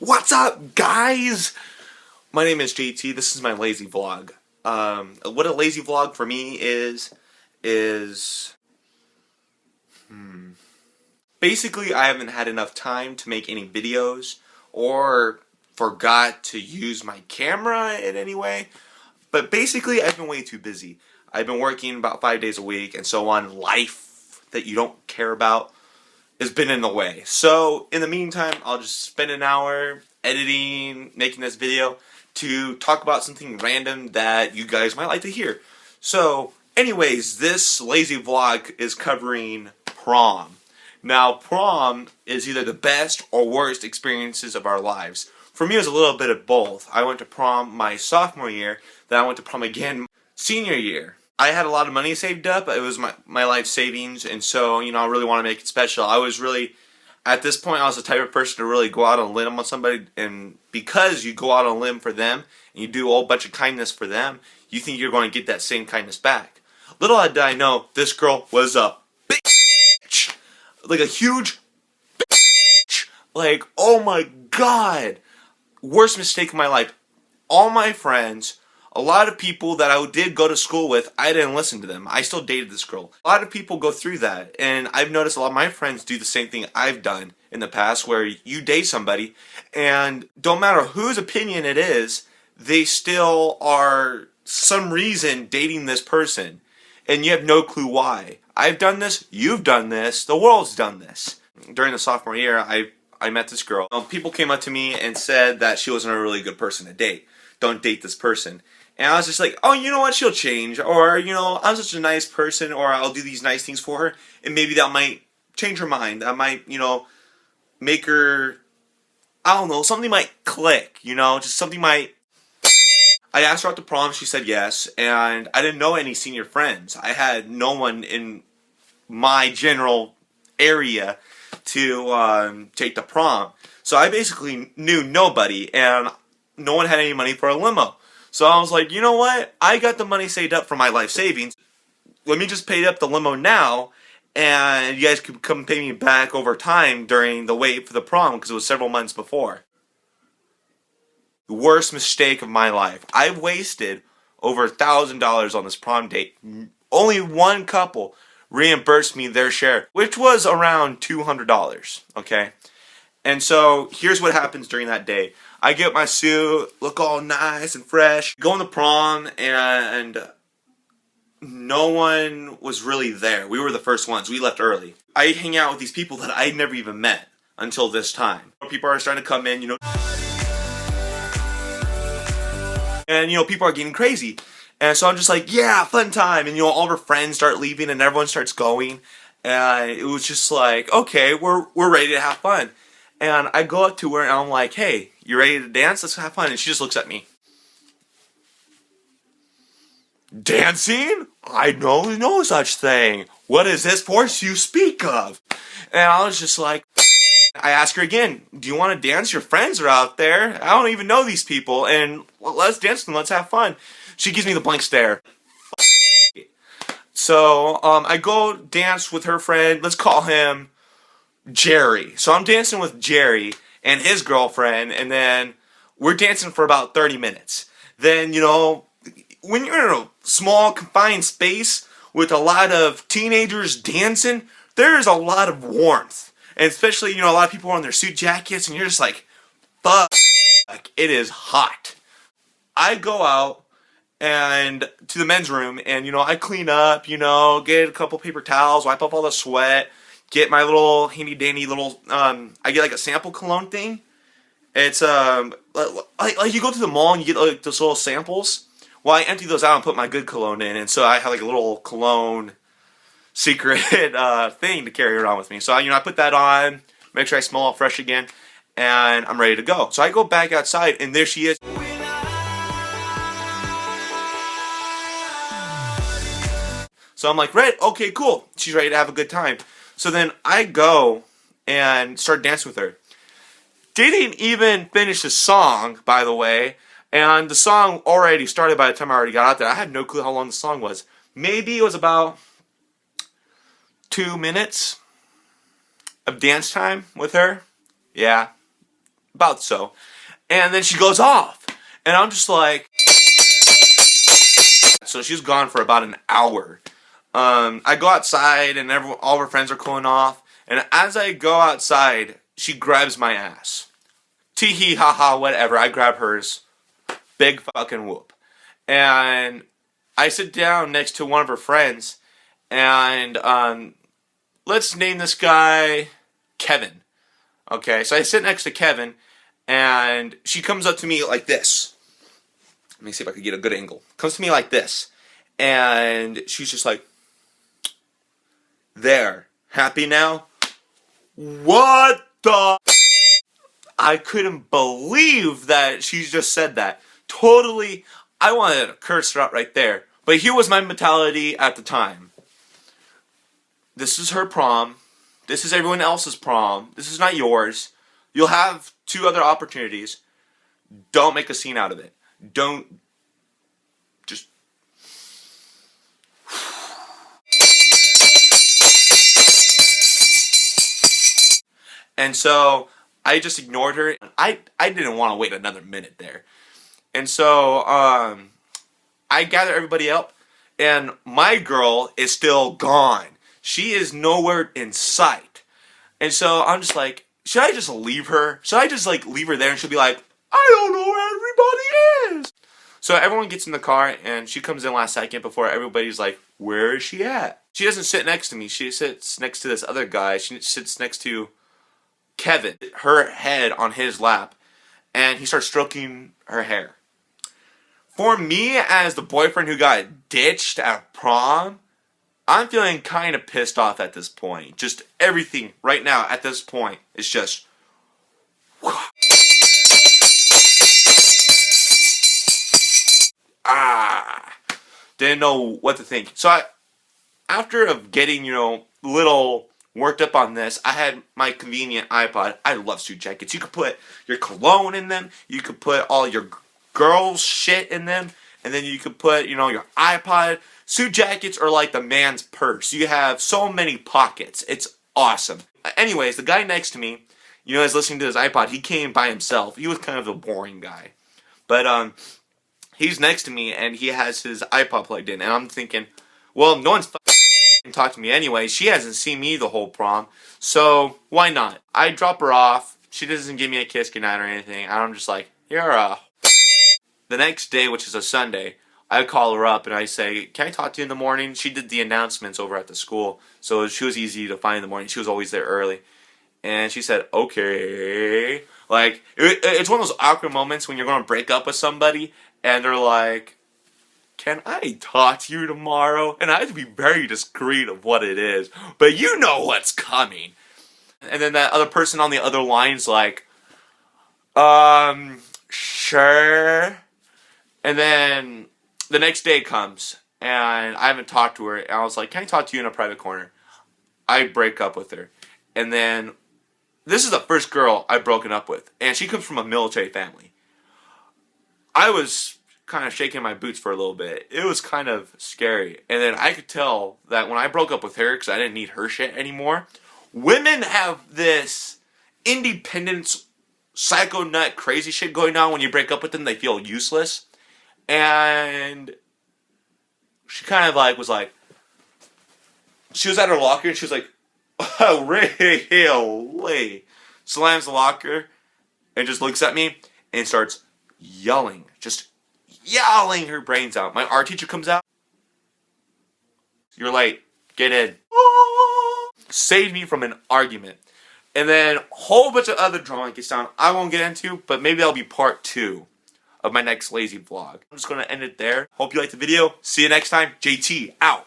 What's up, guys? My name is JT. This is my lazy vlog. What a lazy vlog for me is basically I haven't had enough time to make any videos or forgot to use my camera in any way. But basically, I've been way too busy. I've been working about 5 days a week, and so on. Life that you don't care about has been in the way. So, in the meantime, I'll just spend an hour editing, making this video to talk about something random that you guys might like to hear. So, anyways, this lazy vlog is covering prom. Now, prom is either the best or worst experiences of our lives. For me, it was a little bit of both. I went to prom my sophomore year, then I went to prom again senior year. I had a lot of money saved up. It was my life savings, and so, I really want to make it special. I was really, at this point, I was the type of person to really go out on a limb on somebody, and because you go out on a limb for them, and you do a whole bunch of kindness for them, you think you're going to get that same kindness back. Little did I know, this girl was a bitch. Like a huge bitch. Like, oh my god. Worst mistake of my life. All my friends, a lot of people that I did go to school with, I didn't listen to them. I still dated this girl. A lot of people go through that, and I've noticed a lot of my friends do the same thing I've done in the past, where you date somebody, and don't matter whose opinion it is, they still are, some reason, dating this person, and you have no clue why. I've done this, you've done this, the world's done this. During the sophomore year, I met this girl. People came up to me and said that she wasn't a really good person to date. Don't date this person. And I was just like, oh, you know what, she'll change. Or, I'm such a nice person, or I'll do these nice things for her, and maybe that might change her mind. That might, make her, I don't know, something might click, just something might. I asked her out to prom, she said yes, and I didn't know any senior friends. I had no one in my general area to take the prom. So I basically knew nobody, and no one had any money for a limo. So I was like, you know what? I got the money saved up for my life savings. Let me just pay up the limo now, and you guys could come pay me back over time during the wait for the prom, because it was several months before. The worst mistake of my life. I wasted over $1,000 on this prom date. Only one couple reimbursed me their share, which was around $200, okay? And so, here's what happens during that day. I get my suit, look all nice and fresh, go on the prom, and no one was really there. We were the first ones. We left early. I hang out with these people that I'd never even met until this time. People are starting to come in, and, people are getting crazy. And so I'm just like, yeah, fun time. And, all of our friends start leaving and everyone starts going. And it was just like, okay, we're ready to have fun. And I go up to her and I'm like, hey, you ready to dance? Let's have fun. And she just looks at me. Dancing? I know no such thing. What is this force you speak of? And I was just like, I asked her again, do you want to dance? Your friends are out there. I don't even know these people. And let's dance and let's have fun. She gives me the blank stare. So I go dance with her friend. Let's call him Jerry. So I'm dancing with Jerry and his girlfriend, and then we're dancing for about 30 minutes. Then, when you're in a small, confined space with a lot of teenagers dancing, there's a lot of warmth. And especially, a lot of people are in their suit jackets, and you're just like, fuck, like, it is hot. I go out and to the men's room, and, I clean up, get a couple paper towels, wipe off all the sweat, get my little handy-dandy little, I get like a sample cologne thing. It's, like you go to the mall and you get like those little samples. Well, I empty those out and put my good cologne in, and so I have like a little cologne secret thing to carry around with me. So, I put that on, make sure I smell all fresh again, and I'm ready to go. So I go back outside, and there she is. So I'm like, right, okay, cool. She's ready to have a good time. So then I go and start dancing with her. Didn't even finish the song, by the way. And the song already started by the time I already got out there. I had no clue how long the song was. Maybe it was about 2 minutes of dance time with her. Yeah, about so. And then she goes off. And I'm just like... So she's gone for about an hour. I go outside and all her friends are cooling off. And as I go outside, she grabs my ass. Tee hee ha ha, whatever. I grab hers. Big fucking whoop. And I sit down next to one of her friends. And let's name this guy Kevin. Okay, so I sit next to Kevin. And she comes up to me like this. Let me see if I can get a good angle. Comes to me like this. And she's just like, there. Happy now? What the? I couldn't believe that she just said that. Totally, I wanted to curse her out right there. But here was my mentality at the time. This is her prom. This is everyone else's prom. This is not yours. You'll have 2 other opportunities. Don't make a scene out of it. Don't just... And so I just ignored her. I didn't want to wait another minute there. And so I gather everybody up, and my girl is still gone. She is nowhere in sight. And so I'm just like, should I just leave her? Should I just like leave her there and she'll be like, I don't know where everybody is. So everyone gets in the car and she comes in last second before everybody's like, where is she at? She doesn't sit next to me. She sits next to this other guy. She sits next to Kevin, her head on his lap, and he starts stroking her hair. For me, as the boyfriend who got ditched at prom, I'm feeling kind of pissed off at this point. Just everything right now at this point is just... Didn't know what to think. So after of getting, little worked up on this, I had my convenient iPod. I love suit jackets. You could put your cologne in them. You could put all your girls' shit in them. And then you could put, your iPod. Suit jackets are like the man's purse. You have so many pockets. It's awesome. Anyways, the guy next to me, is listening to his iPod. He came by himself. He was kind of a boring guy. But, he's next to me and he has his iPod plugged in. And I'm thinking, well, no one's talk to me anyway. She hasn't seen me the whole prom, so why not? I drop her off. She doesn't give me a kiss goodnight or anything. And I'm just like, you're a... The next day, which is a Sunday, I call her up and I say, can I talk to you in the morning? She did the announcements over at the school, so she was easy to find in the morning. She was always there early. And she said, okay. Like, it's one of those awkward moments when you're going to break up with somebody and they're like, can I talk to you tomorrow? And I have to be very discreet of what it is. But you know what's coming. And then that other person on the other line's like, sure. And then the next day comes, and I haven't talked to her. And I was like, can I talk to you in a private corner? I break up with her. And then, this is the first girl I've broken up with. And she comes from a military family. I was kind of shaking my boots for a little bit. It was kind of scary. And then I could tell that when I broke up with her, because I didn't need her shit anymore, women have this independence, psycho nut, crazy shit going on. When you break up with them, they feel useless. And she kind of like was like, she was at her locker and she was like, oh, really? Slams the locker and just looks at me and starts yelling. Just yelling her brains out. My art teacher comes out. You're late. Get in. Saved me from an argument. And then a whole bunch of other drama gets down I won't get into, but maybe that'll be part 2 of my next lazy vlog. I'm just going to end it there. Hope you liked the video. See you next time. JT out.